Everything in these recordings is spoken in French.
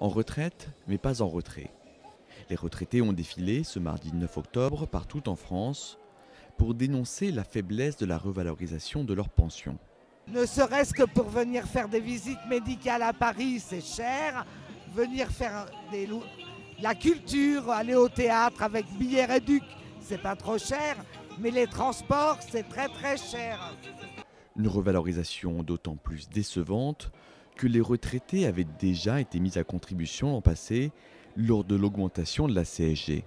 En retraite, mais pas en retrait. Les retraités ont défilé ce mardi 9 octobre partout en France pour dénoncer la faiblesse de la revalorisation de leurs pensions. Ne serait-ce que pour venir faire des visites médicales à Paris, c'est cher. Venir faire la culture, aller au théâtre avec billets réduc, c'est pas trop cher. Mais les transports, c'est très très cher. Une revalorisation d'autant plus décevante que les retraités avaient déjà été mis à contribution l'an passé lors de l'augmentation de la CSG.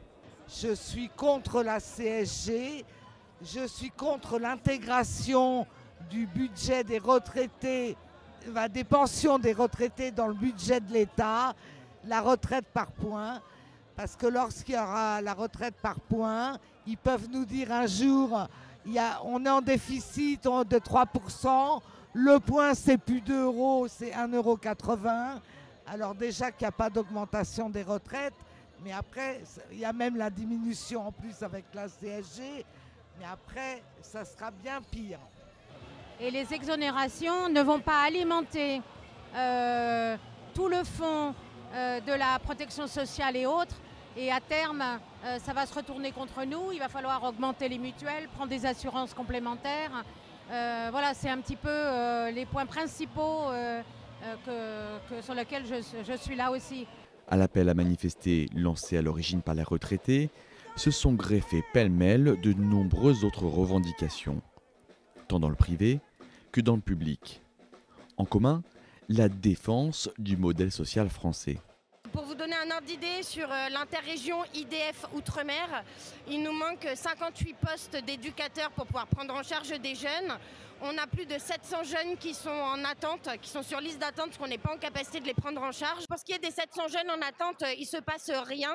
Je suis contre la CSG, je suis contre l'intégration du budget des retraités, des pensions des retraités dans le budget de l'État, la retraite par points, parce que lorsqu'il y aura la retraite par points, ils peuvent nous dire un jour, on est en déficit de 3%, le point c'est plus 2 €, c'est 1,80 €. Alors déjà qu'il n'y a pas d'augmentation des retraites, mais après, il y a même la diminution en plus avec la CSG, mais après, ça sera bien pire. Et les exonérations ne vont pas alimenter tout le fonds de la protection sociale et autres. Et à terme, ça va se retourner contre nous. Il va falloir augmenter les mutuelles, prendre des assurances complémentaires. Voilà, c'est un petit peu les points principaux sur lesquels je suis là aussi. À l'appel à manifester lancé à l'origine par les retraités, se sont greffées pêle-mêle de nombreuses autres revendications, tant dans le privé que dans le public. En commun, la défense du modèle social français. Pour vous donner un ordre d'idée sur l'interrégion IDF Outre-mer, il nous manque 58 postes d'éducateurs pour pouvoir prendre en charge des jeunes. On a plus de 700 jeunes qui sont en attente, qui sont sur liste d'attente parce qu'on n'est pas en capacité de les prendre en charge. Pour ce qui est des 700 jeunes en attente, il ne se passe rien.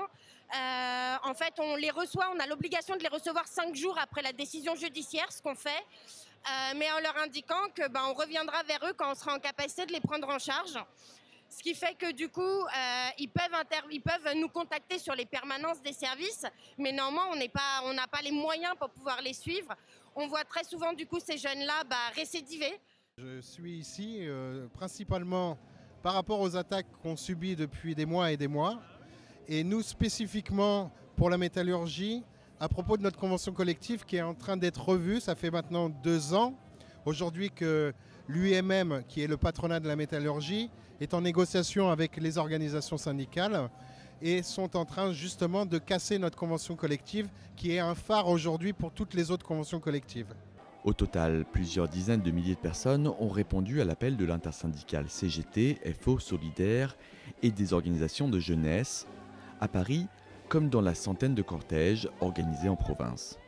En fait, on les reçoit, on a l'obligation de les recevoir 5 jours après la décision judiciaire, ce qu'on fait. Mais en leur indiquant que on reviendra vers eux quand on sera en capacité de les prendre en charge. Ce qui fait que du coup, ils peuvent nous contacter sur les permanences des services, mais normalement, on n'a pas les moyens pour pouvoir les suivre. On voit très souvent du coup ces jeunes-là récidiver. Je suis ici principalement par rapport aux attaques qu'on subit depuis des mois et des mois. Et nous spécifiquement pour la métallurgie, à propos de notre convention collective qui est en train d'être revue, ça fait maintenant 2 ans aujourd'hui que l'UMM, qui est le patronat de la métallurgie, est en négociation avec les organisations syndicales et sont en train justement de casser notre convention collective qui est un phare aujourd'hui pour toutes les autres conventions collectives. Au total, plusieurs dizaines de milliers de personnes ont répondu à l'appel de l'intersyndicale CGT, FO Solidaire et des organisations de jeunesse, à Paris comme dans la centaine de cortèges organisés en province.